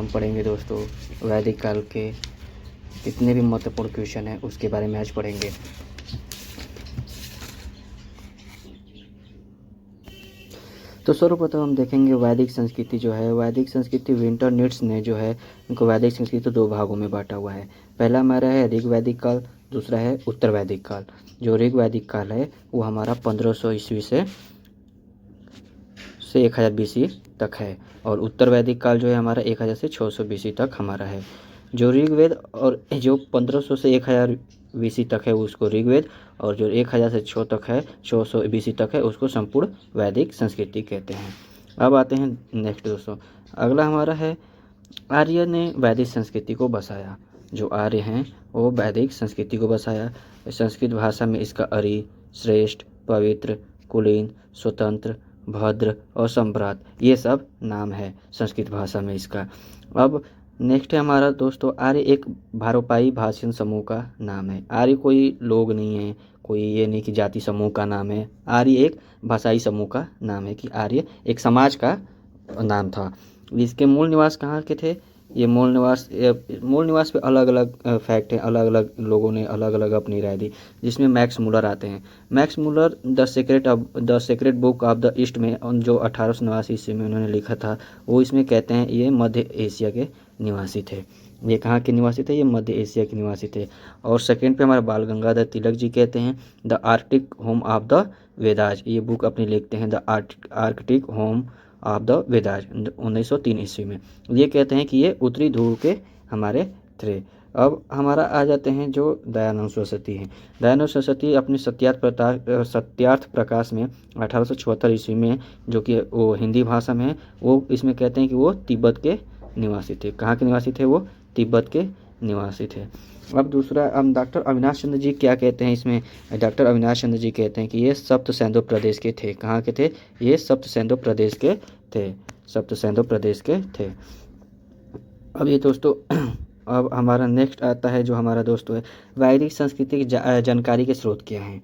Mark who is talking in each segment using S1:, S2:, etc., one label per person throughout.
S1: पढ़ेंगे दोस्तों वैदिक काल के कितने भी महत्वपूर्ण क्वेश्चन हैं उसके बारे में आज पढ़ेंगे। तो सर्वप्रथम हम देखेंगे वैदिक संस्कृति जो है, वैदिक संस्कृति विंटरनिट्स ने जो है इनको वैदिक संस्कृति दो भागों में बांटा हुआ है। पहला हमारा है ऋग वैदिक काल, दूसरा है उत्तर वैदिक काल। जो ऋग वैदिक काल है वो हमारा 1500 ईस्वी से 1000 BC तक है, और उत्तर वैदिक काल जो है हमारा 1000 से 600 BC तक हमारा है। जो ऋग्वेद और जो 1500 से 1000 BC तक है उसको ऋग्वेद, और जो 1000 से 600 BC तक है उसको संपूर्ण वैदिक संस्कृति कहते हैं। अब आते हैं नेक्स्ट दोस्तों, अगला हमारा है आर्य ने वैदिक संस्कृति को बसाया। जो आर्य हैं वो वैदिक संस्कृति को बसाया। संस्कृत भाषा में इसका अरि, श्रेष्ठ, पवित्र, कुलीन, स्वतंत्र, भद्र और सम्राट ये सब नाम है संस्कृत भाषा में इसका। अब नेक्स्ट है हमारा दोस्तों आर्य एक भारोपाई भाषण समूह का नाम है। आर्य कोई लोग नहीं है, कोई ये नहीं कि जाति समूह का नाम है। आर्य एक भाषाई समूह का नाम है कि आर्य एक समाज का नाम था। इसके मूल निवास कहाँ के थे? ये मूल निवास पे अलग अलग फैक्ट है, अलग अलग लोगों ने अलग अलग अपनी राय दी, जिसमें मैक्स मूलर आते हैं। Max Muller the secret book of the east में जो 1889 ईस्वी में उन्होंने लिखा था, वो इसमें कहते हैं ये मध्य एशिया के निवासी थे। ये कहाँ के निवासी थे? ये मध्य एशिया के निवासी थे। और सेकंड पे हमारा बाल गंगाधर तिलक जी कहते हैं the Arctic home of the Vedas. ये बुक अपनी लिखते हैं the Arctic home of the Vedas 1903 ईस्वी में। ये कहते हैं कि ये उत्तरी ध्रुव के हमारे थे। अब हमारा आ जाते हैं जो दयानंद सरस्वती हैं। दयानंद सरस्वती अपने सत्यार्थ प्रकाश में 1874 ईस्वी में, जो कि वो हिंदी भाषा में है, वो इसमें कहते हैं कि वो तिब्बत के निवासी थे। कहाँ के निवासी थे? वो तिब्बत के निवासी थे। अब दूसरा डॉक्टर अविनाश चंद्र जी क्या कहते हैं इसमें? डॉक्टर अविनाश चंद्र जी कहते हैं कि ये सप्त सैंधव प्रदेश के थे। कहाँ के थे? ये सप्त सैंधव प्रदेश के थे, सप्त सैंधव प्रदेश के थे। अब ये दोस्तों अब हमारा नेक्स्ट आता है जो हमारा दोस्तों है वैदिक संस्कृति की जानकारी के स्रोत क्या हैं।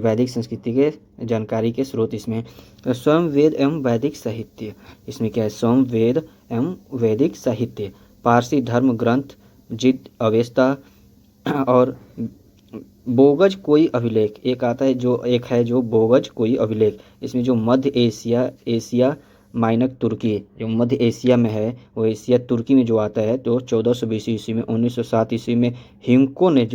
S1: वैदिक संस्कृति के जानकारी के स्रोत इसमें स्वयं वेद एवं वैदिक साहित्य। इसमें क्या है? स्वयं वेद एवं वैदिक साहित्य, पारसी धर्म ग्रंथ, जिद अवेस्ता और बोगज कोई अभिलेख। एक आता है जो बोगज कोई अभिलेख। इसमें जो मध्य एशिया माइनक तुर्की, जो मध्य एशिया में है वो एशिया तुर्की में जो आता है, तो 1400 BC ईस्वी में 1907 ईस्वी में हिंको ने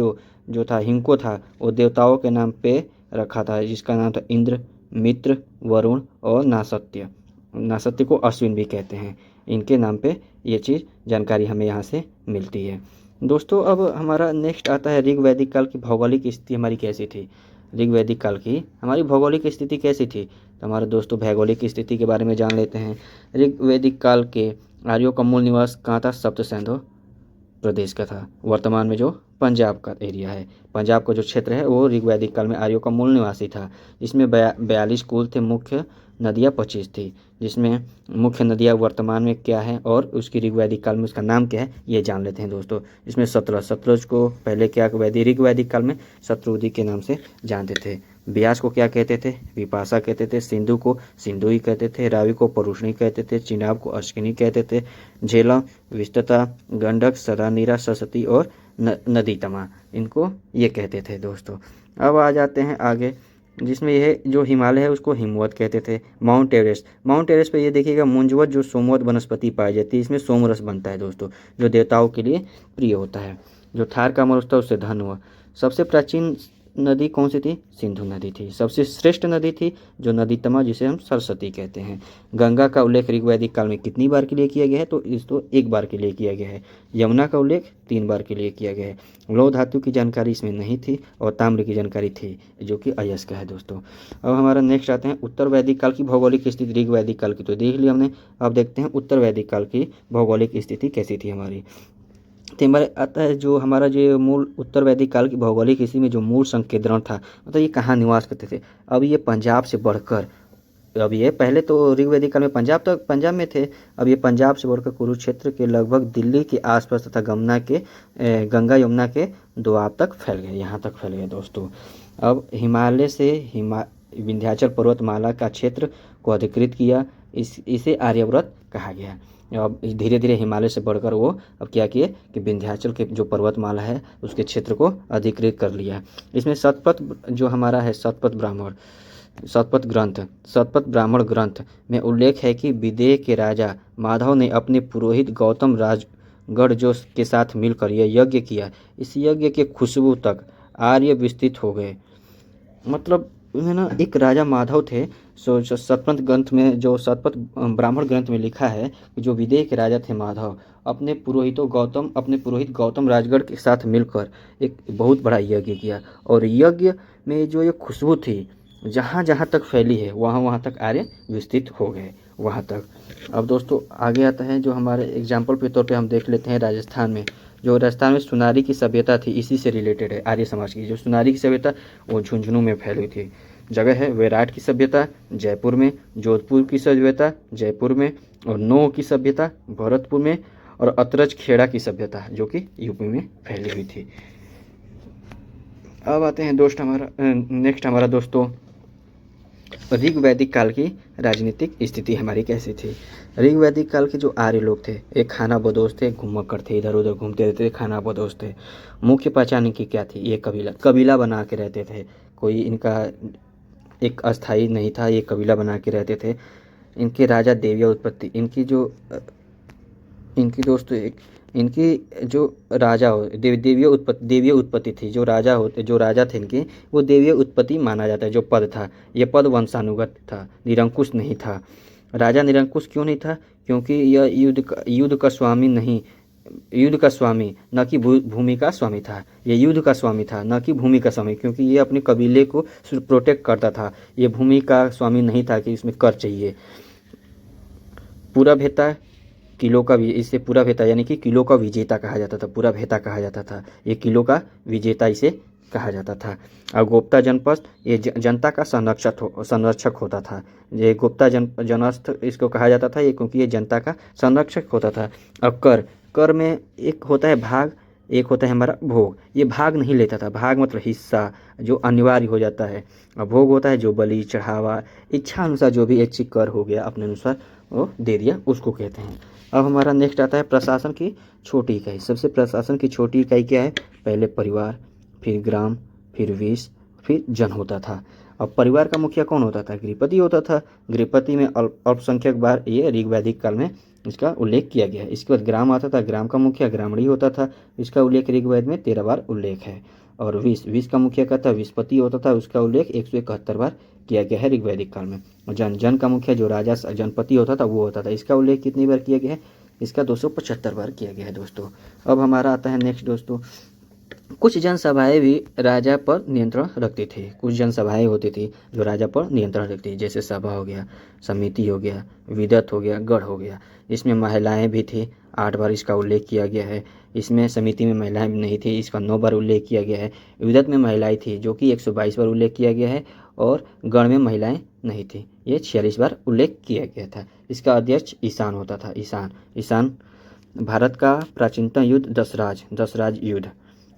S1: हिंको था वो देवताओं के नाम पे रखा था, जिसका नाम था इंद्र, मित्र, वरुण और नासत्य को अश्विन भी कहते हैं। इनके नाम पे ये चीज़ जानकारी हमें यहाँ से मिलती है दोस्तों। अब हमारा नेक्स्ट आता है ऋग वैदिक काल की भौगोलिक स्थिति हमारी कैसी थी। ऋग वैदिक काल की हमारी भौगोलिक स्थिति कैसी थी? तो हमारे दोस्तों भौगोलिक स्थिति के बारे में जान लेते हैं। ऋग वैदिक काल के आर्यों का मूल निवास कहाँ था? सप्त सैंधव प्रदेश का था, वर्तमान में जो पंजाब का एरिया है, पंजाब का जो क्षेत्र है वो ऋग वैदिक काल में आर्यों का मूल निवासी था। इसमें 42 कुल थे, मुख्य नदियाँ 25 थी, जिसमें मुख्य नदियाँ वर्तमान में क्या है और उसकी ऋग वैदिक काल में उसका नाम क्या है ये जान लेते हैं दोस्तों। इसमें सतलज को पहले क्या ऋग वैदिक काल में शत्रुधि के नाम से जानते थे। ब्यास को क्या कहते थे? विपाशा कहते थे। सिंधु को सिंधुई कहते थे। रावी को परुष्णी कहते थे। चिनाब को अश्किनी कहते थे। झेलम, विस्तता, गंडक, सदानीरा, सरस्वती और नदी तमा, इनको ये कहते थे दोस्तों। अब आ जाते हैं आगे, जिसमें यह जो हिमालय है उसको हिमवत कहते थे। माउंट एवरेस्ट पे ये देखिएगा मुंजवत जो सोमवत वनस्पति पाई जाती है, इसमें सोमरस बनता है दोस्तों, जो देवताओं के लिए प्रिय होता है। जो थार का अमर था उससे धन हुआ। सबसे प्राचीन नदी कौन सी थी? सिंधु नदी थी। सबसे श्रेष्ठ नदी थी जो नदी तमा, जिसे हम सरस्वती कहते हैं। गंगा का उल्लेख ऋग वैदिक काल में कितनी बार के लिए किया गया है? तो इसको 1 बार के लिए किया गया है। यमुना का उल्लेख 3 बार के लिए किया गया है। लौह धातु की जानकारी इसमें नहीं थी और ताम्र की जानकारी थी, जो कि अयस्क है दोस्तों। अब हमारा नेक्स्ट आते हैं उत्तर वैदिक काल की भौगोलिक स्थिति। ऋग वैदिक काल की तो देख ली हमने, अब देखते हैं उत्तर वैदिक काल की भौगोलिक स्थिति कैसी थी हमारी। तो हमारे आता है जो हमारा जो मूल उत्तर वैदिक काल की भौगोलिक स्थिति में जो मूल संकेंद्रण था, मतलब ये कहाँ निवास करते थे। अब ये पंजाब से बढ़कर, अब ये पहले तो ऋग वैदिक काल में पंजाब में थे, अब ये पंजाब से बढ़कर कुरुक्षेत्र के लगभग दिल्ली के आसपास तथा गंगा यमुना के दोआब तक फैल गए, यहाँ तक फैल गए दोस्तों। अब हिमालय से विंध्याचल पर्वतमाला का क्षेत्र को अधिकृत किया, इसे आर्यव्रत कहा गया। अब धीरे धीरे हिमालय से बढ़कर वो अब क्या किए कि विंध्याचल के जो पर्वतमाला है उसके क्षेत्र को अधिकृत कर लिया। इसमें शतपथ जो हमारा है शतपथ ब्राह्मण ग्रंथ में उल्लेख है कि विदेह के राजा माधव ने अपने पुरोहित गौतम राजगढ़ जो के साथ मिलकर यह यज्ञ किया। इस यज्ञ के खुशबू तक आर्य विस्तृत हो गए। मतलब है ना, एक राजा माधव थे। जो शतपथ ग्रंथ में, जो शतपथ ब्राह्मण ग्रंथ में लिखा है कि जो विदेह के राजा थे माधव, अपने पुरोहित गौतम राजगढ़ के साथ मिलकर एक बहुत बड़ा यज्ञ किया। और यज्ञ में जो ये खुशबू थी जहाँ जहाँ तक फैली है वहाँ वहाँ तक आर्य विस्तृत हो गए वहाँ तक। अब दोस्तों आगे आता है जो हमारे एग्जाम्पल के तौर पे हम देख लेते हैं राजस्थान में सुनारी की सभ्यता थी, इसी से रिलेटेड है आर्य समाज की। जो सुनारी की सभ्यता वो झुंझुनू में फैली थी। जगह है विराट की सभ्यता जयपुर में, जोधपुर की सभ्यता जयपुर में, और नोह की सभ्यता भरतपुर में, और अतरज खेड़ा की सभ्यता जो कि यूपी में फैली हुई थी। अब आते हैं नेक्स्ट हमारा दोस्तों ऋग वैदिक काल की राजनीतिक स्थिति हमारी कैसी थी। ऋग वैदिक काल के जो आर्य लोग थे एक खाना बदोश थे, घुमक्कड़ थे, इधर उधर घूमते रहते थे, खाना बदोश थे। मुख्य पहचान इनकी क्या थी, ये कबीला बना के रहते थे। कोई इनका एक अस्थाई नहीं था, ये कबीला बना के रहते थे। इनके राजा देविया उत्पत्ति, इनकी दोस्तों इनकी जो राजा हो देवीय उत्पत्ति थी। जो राजा थे इनके वो देवीय उत्पत्ति माना जाता है। जो पद था ये पद वंशानुगत था, निरंकुश नहीं था। राजा निरंकुश क्यों नहीं था? क्योंकि यह युद्ध का स्वामी न कि भूमि का स्वामी था। ये युद्ध का स्वामी था न कि भूमि का स्वामी, क्योंकि ये अपने कबीले को प्रोटेक्ट करता था। ये भूमि का स्वामी नहीं था कि इसमें कर चाहिए। पूरा भेता किलो का इससे पूरा भेता यानी कि किलो का विजेता कहा जाता था, पूरा भेता कहा जाता था। ये किलो का विजेता इसे कहा जाता था। और गुप्ता जनपद ये जनता का संरक्षक होता था। ये गुप्ता जनस्थ इसको कहा जाता था, ये क्योंकि ये जनता का संरक्षक होता था। अब कर में एक होता है भाग, एक होता है हमारा भोग। ये भाग नहीं लेता था। भाग मतलब हिस्सा जो अनिवार्य हो जाता है, और भोग होता है जो बलि चढ़ावा इच्छा अनुसार जो भी एक कर हो गया अपने अनुसार वो दे दिया, उसको कहते हैं। अब हमारा नेक्स्ट आता है प्रशासन की छोटी इकाई। प्रशासन की छोटी इकाई क्या है? पहले परिवार, फिर ग्राम, फिर विष, फिर जन होता था। अब परिवार का मुखिया कौन होता था? गृहपति होता था। गृहपति में अल्पसंख्यक बार ये ऋग वैदिक काल में इसका उल्लेख किया गया है। इसके बाद ग्राम आता था, ग्राम का मुखिया ग्रामणी होता था। इसका उल्लेख ऋग्वेद में 13 बार उल्लेख है। और विष का मुखिया का था विषपति होता था, उसका उल्लेख 171 बार किया गया है ऋग्वैदिक काल में। और जन का मुखिया जो राजा जनपति होता था वो होता था। इसका उल्लेख कितनी बार किया गया है? इसका 275 बार किया गया है दोस्तों। अब हमारा आता है नेक्स्ट दोस्तों, कुछ जनसभाएं भी राजा पर नियंत्रण रखती थी। कुछ जनसभाएं होती थी जो राजा पर नियंत्रण रखती थी, जैसे सभा हो गया, समिति हो गया, विदत हो गया, गढ़ हो गया। इसमें महिलाएं भी थी, 8 बार इसका उल्लेख किया गया है। इसमें समिति में महिलाएं नहीं थी, इसका 9 बार उल्लेख किया गया है। विदत में महिलाएं थी जो कि 122 बार उल्लेख किया गया है। और गढ़ में महिलाएं नहीं थी, ये 46 बार उल्लेख किया गया था। इसका अध्यक्ष ईशान होता था। ईशान भारत का प्राचीनतम युद्ध दसराज युद्ध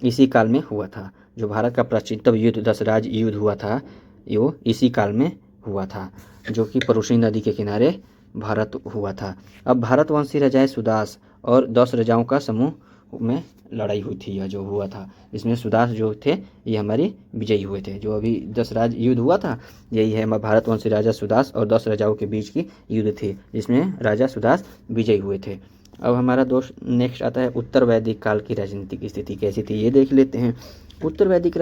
S1: इसी काल में हुआ था। जो भारत का प्राचीनतम युद्ध दसराज युद्ध हुआ था वो इसी काल में हुआ था, जो कि परुषणी नदी के किनारे भारत हुआ था। अब भारतवंशी राजाएं सुदास और 10 राजाओं का समूह में लड़ाई हुई थी। यह जो हुआ था इसमें सुदास जो थे ये हमारे विजयी हुए थे। जो अभी दसराज युद्ध हुआ था यही है, भारतवंशी राजा सुदास और 10 राजाओं के बीच की युद्ध थी, जिसमें राजा सुदास विजयी हुए थे। अब हमारा दोस्त नेक्स्ट आता है उत्तर वैदिक काल की राजनीतिक स्थिति कैसी थी, ये देख लेते हैं। उत्तर वैदिक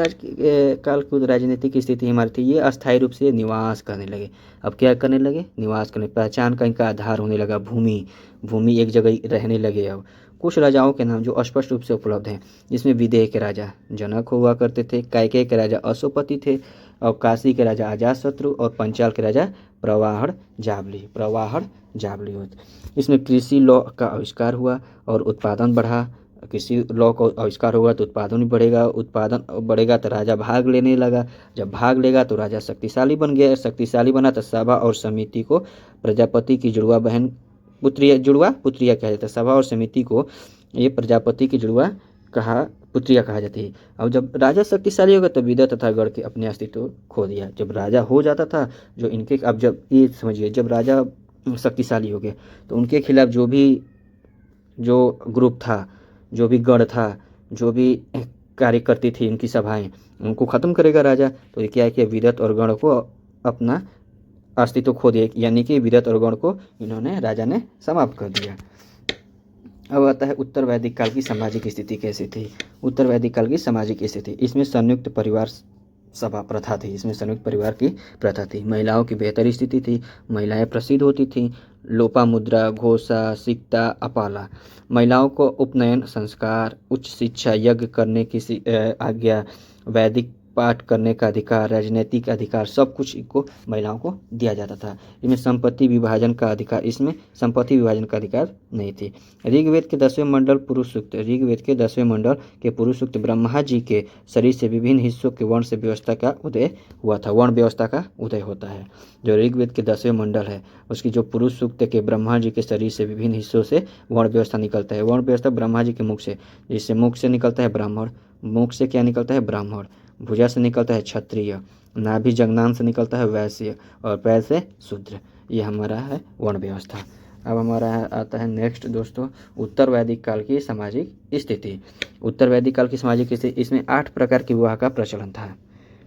S1: काल की राजनीतिक स्थिति हमारी थी, ये अस्थायी रूप से निवास करने लगे। अब क्या करने लगे? निवास करने, पहचान का इनका आधार होने लगा भूमि एक जगह रहने लगे। अब कुछ राजाओं के नाम जो स्पष्ट रूप से उपलब्ध हैं, जिसमें विदेह के राजा जनक हुआ करते थे, कैकेय के राजा अशोपति थे, और काशी के राजा अजातशत्रु, और पंचाल के राजा प्रवाहड़ जाबली होते। इसमें कृषि लॉ का आविष्कार हुआ और उत्पादन बढ़ा। कृषि लॉ का आविष्कार होगा तो उत्पादन भी बढ़ेगा, उत्पादन बढ़ेगा तो राजा भाग लेने लगा, जब भाग लेगा तो राजा शक्तिशाली बन गया, शक्तिशाली बना तो सभा और समिति को प्रजापति की जुड़वा पुत्रिया कहा जाता है। सभा और समिति को ये प्रजापति की जुड़वा पुत्रिया कहा जाती है। अब जब राजा शक्तिशाली होगा तो विदत तथा गढ़ के अपने अस्तित्व खो दिया। जब राजा हो जाता था जो इनके, अब जब ये समझिए जब राजा शक्तिशाली हो गए। तो उनके खिलाफ जो ग्रुप था, जो भी गढ़ था, जो भी कार्य करती थी इनकी सभाएं, उनको ख़त्म करेगा राजा। तो ये क्या किया, विरत और गण को अपना अस्तित्व खो दिया, यानी कि विरत और गण को इन्होंने राजा ने समाप्त कर दिया। अब आता है उत्तर वैदिक काल की सामाजिक स्थिति कैसी थी। उत्तर वैदिक काल की सामाजिक स्थिति, इसमें संयुक्त परिवार सभा प्रथा थी। इसमें संयुक्त परिवार की प्रथा थी। महिलाओं की बेहतर स्थिति थी, महिलाएं प्रसिद्ध होती थीं। लोपामुद्रा, घोषा, सिक्ता, अपाला। महिलाओं को उपनयन संस्कार, उच्च शिक्षा, यज्ञ करने की आज्ञा, वैदिक पाठ करने का अधिकार, राजनीतिक अधिकार, सब कुछ इनको महिलाओं को दिया जाता था। इसमें संपत्ति विभाजन का अधिकार नहीं थी। ऋग्वेद के 10वें मंडल पुरुष सूक्त, ऋग्वेद के 10वें मंडल के पुरुष सूक्त ब्रह्मा जी के शरीर से विभिन्न हिस्सों के वर्ण से व्यवस्था का उदय हुआ था। वर्ण व्यवस्था का उदय होता है। जो ऋग्वेद के 10वें मंडल है उसकी जो पुरुष सूक्त के ब्रह्मा जी के शरीर से विभिन्न हिस्सों से वर्ण व्यवस्था निकलता है। वर्ण व्यवस्था ब्रह्मा जी के मुख से, जिससे मुख से निकलता है ब्राह्मण, मुख से क्या निकलता है, ब्राह्मण, भुजा से निकलता है क्षत्रिय, नाभि जगनान से निकलता है वैश्य, और पैर से शूद्र। ये हमारा है वर्ण व्यवस्था। अब हमारा आता है नेक्स्ट दोस्तों, उत्तर वैदिक काल की सामाजिक स्थिति। उत्तर वैदिक काल की सामाजिक स्थिति, इसमें 8 प्रकार के विवाह का प्रचलन था।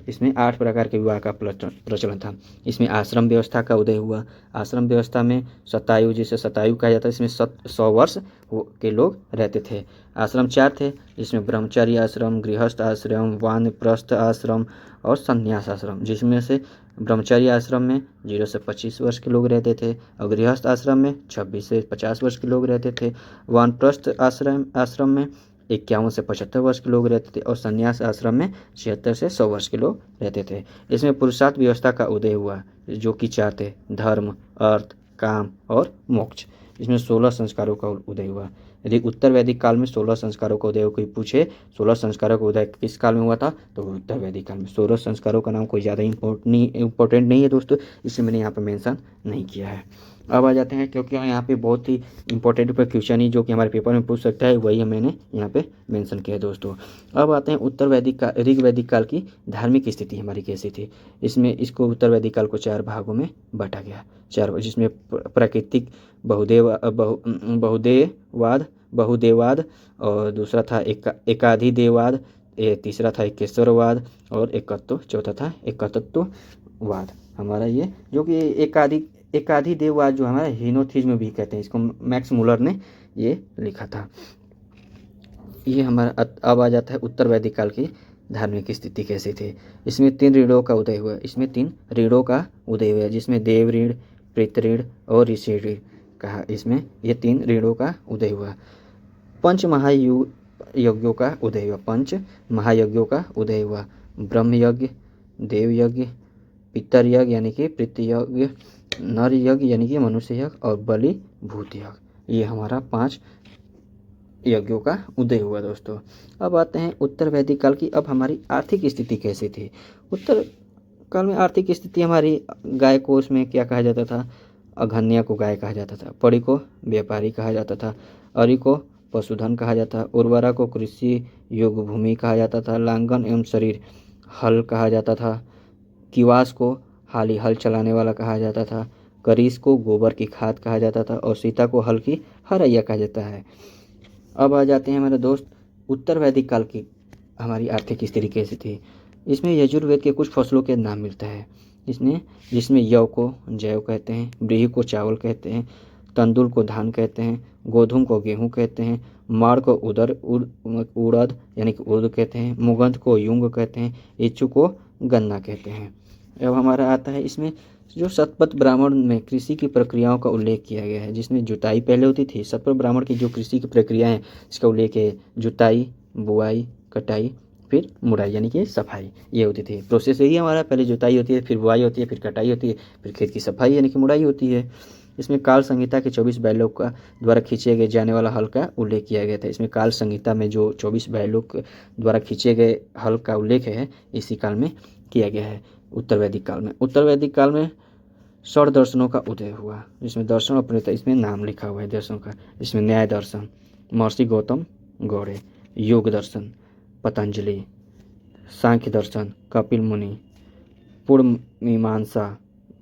S1: इसमें 8 प्रकार के विवाह का प्रचलन था। इसमें आश्रम व्यवस्था का उदय हुआ। आश्रम व्यवस्था में शतायु, जिसे शतायु कहा जाता है, इसमें 100 वर्ष के लोग रहते थे। आश्रम 4 थे, जिसमें ब्रह्मचर्य आश्रम, गृहस्थ आश्रम, वानप्रस्थ आश्रम और संन्यास आश्रम। जिसमें से ब्रह्मचर्य आश्रम में 0 से 25 वर्ष के लोग रहते थे और गृहस्थ आश्रम में 26 से 50 वर्ष के लोग रहते थे। वानप्रस्थ आश्रम में 51 से 75 वर्ष के लोग रहते थे और संन्यास आश्रम में 76 से 100 वर्ष के लोग रहते थे। इसमें पुरुषार्थ व्यवस्था का उदय हुआ, जो कि 4 थे, धर्म, अर्थ, काम और मोक्ष। इसमें 16 संस्कारों का उदय हुआ। यदि उत्तर वैदिक काल में 16 संस्कारों का उदय कोई पूछे, 16 संस्कारों का उदय किस काल में हुआ था, तो उत्तर वैदिक काल में। 16 संस्कारों का नाम कोई ज़्यादा इम्पोर्टेंट नहीं है दोस्तों, इसलिए मैंने यहाँ पर मेंशन नहीं किया है। अब आ जाते हैं, क्योंकि यहाँ पे बहुत ही इंपॉर्टेंट पर क्वेश्चन ही जो कि हमारे पेपर में पूछ सकता है, वही मैंने यहाँ पे मेंशन किया है दोस्तों। अब आते हैं उत्तर वैदिक का ऋग वैदिक काल की धार्मिक स्थिति हमारी कैसी थी। इसको उत्तर वैदिक काल को 4 भागों में बांटा गया, 4, जिसमें प्राकृतिक बहुदेववाद, और दूसरा था एकाधिदेववाद, तीसरा था एकेश्वरवाद, और चौथा था एकतत्ववाद। हमारा ये जो कि एकाधिदेववाद जो हमारा हीनोथिज्म भी कहते हैं, इसको मैक्स मुलर ने ये लिखा था। ये हमारा अब आ जाता है उत्तर वैदिक काल की धार्मिक स्थिति कैसी थी। इसमें 3 ऋणों का उदय हुआ। जिसमें देव ऋण, पितृ ऋण और ऋषि ऋण कहा। इसमें ये 3 ऋणों का उदय हुआ। 5 महायज्ञों का उदय हुआ। ब्रह्म यज्ञ, देव यज्ञ, पितर यज्ञ यानी कि पितृ यज्ञ, नर यज्ञ यानी कि मनुष्य यज्ञ, और बलि भूत यज्ञ। ये हमारा 5 यज्ञों का उदय हुआ दोस्तों। अब आते हैं उत्तर वैदिक काल की। अब हमारी आर्थिक स्थिति कैसी थी। उत्तर काल में आर्थिक स्थिति हमारी, गाय को उसमें क्या कहा जाता था, अघन्या को गाय कहा जाता था, पड़ी को व्यापारी कहा जाता था, अरि को पशुधन कहा जाता, उर्वरा को कृषि योग्य भूमि कहा जाता था, लांगन एवं शरीर हल कहा जाता था, किवास को हाली हल चलाने वाला कहा जाता था, करीस को गोबर की खाद कहा जाता था, और सीता को हल की हरैया कहा जाता है। अब आ जाते हैं हमारे दोस्त उत्तर वैदिक काल की हमारी आर्थिक स्थिति कैसी थी। इसमें यजुर्वेद के कुछ फसलों के नाम मिलता है जिसमें यव को जैव कहते हैं, व्रीहि को चावल कहते हैं, तंदुल को धान कहते हैं, गोधूम को गेहूँ कहते हैं, माड़ को उड़द यानी कि उर्द कहते हैं, मुगंध को युंग कहते हैं, इच्छु को गन्ना कहते हैं। अब हमारा आता है इसमें जो शतपथ ब्राह्मण में कृषि की प्रक्रियाओं का उल्लेख किया गया है, जिसमें जुताई पहले होती थी। शतपथ ब्राह्मण की जो कृषि की प्रक्रिया है इसका उल्लेख है, जुताई, बुआई, कटाई, फिर मुड़ाई यानी कि सफाई, ये होती थी। प्रोसेस यही हमारा, पहले जुताई होती है, फिर बुआई होती है, फिर कटाई होती है, फिर खेत की सफाई यानी कि मुड़ाई होती है। इसमें काल संहिता के 24 बैलों का द्वारा खींचे गए जाने वाला हल का उल्लेख किया गया था। इसमें काल संहिता में जो 24 बैलों द्वारा खींचे गए हल का उल्लेख है, इसी काल में किया गया है, उत्तर वैदिक काल में। उत्तर वैदिक काल में 6 दर्शनों का उदय हुआ, जिसमें दर्शन और इसमें नाम लिखा हुआ है दर्शनों का। इसमें न्याय दर्शन महर्षि गौतम गौड़े, योग दर्शन पतंजलि, सांख्य दर्शन कपिल मुनि, पूर्ण मीमांसा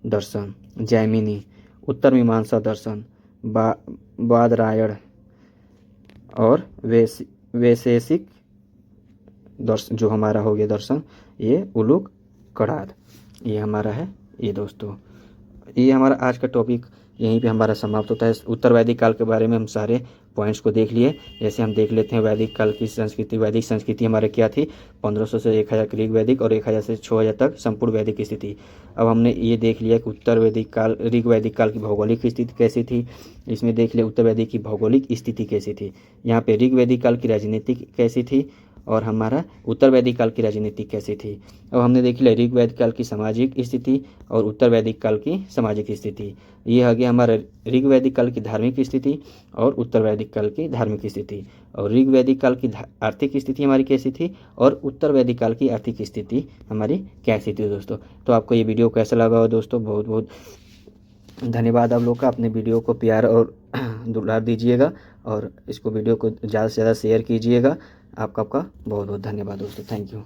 S1: दर्शन जैमिनी, उत्तर मीमांसा दर्शन, बादरायण और वैशेषिक दर्शन जो हमारा हो गया दर्शन, ये उलूक कड़ाद, ये हमारा है ये दोस्तों। ये हमारा आज का टॉपिक यहीं पे हमारा समाप्त होता है। उत्तर वैदिक काल के बारे में हम सारे पॉइंट्स को देख लिए। जैसे हम देख लेते हैं वैदिक काल की संस्कृति। वैदिक संस्कृति हमारे क्या थी, 1500 से 1000 ऋग वैदिक और 1000 से 6000 तक संपूर्ण वैदिक स्थिति। अब हमने ये देख लिया कि उत्तर वैदिक काल, ऋग वैदिक काल की भौगोलिक स्थिति कैसी थी। इसमें देख लिया उत्तर वैदिक की भौगोलिक स्थिति कैसी थी। यहाँ पे ऋग वैदिक काल की राजनीतिक कैसी थी और हमारा उत्तर वैदिक काल की राजनीति कैसी थी। अब हमने देख लिया ऋग वैदिक काल की सामाजिक स्थिति और उत्तर वैदिक काल की सामाजिक स्थिति। ये आ गया हमारा ऋग वैदिक काल की धार्मिक स्थिति और उत्तर वैदिक काल की धार्मिक स्थिति। और ऋग वैदिक काल की आर्थिक स्थिति हमारी कैसी थी और उत्तर वैदिक काल की आर्थिक स्थिति हमारी कैसी थी दोस्तों। तो आपको ये वीडियो कैसा लगा हो दोस्तों, बहुत बहुत धन्यवाद आप लोग का। अपने वीडियो को प्यार और दुलार दीजिएगा और इसको वीडियो को ज़्यादा से ज़्यादा शेयर कीजिएगा। आपका बहुत बहुत धन्यवाद दोस्तों, थैंक यू।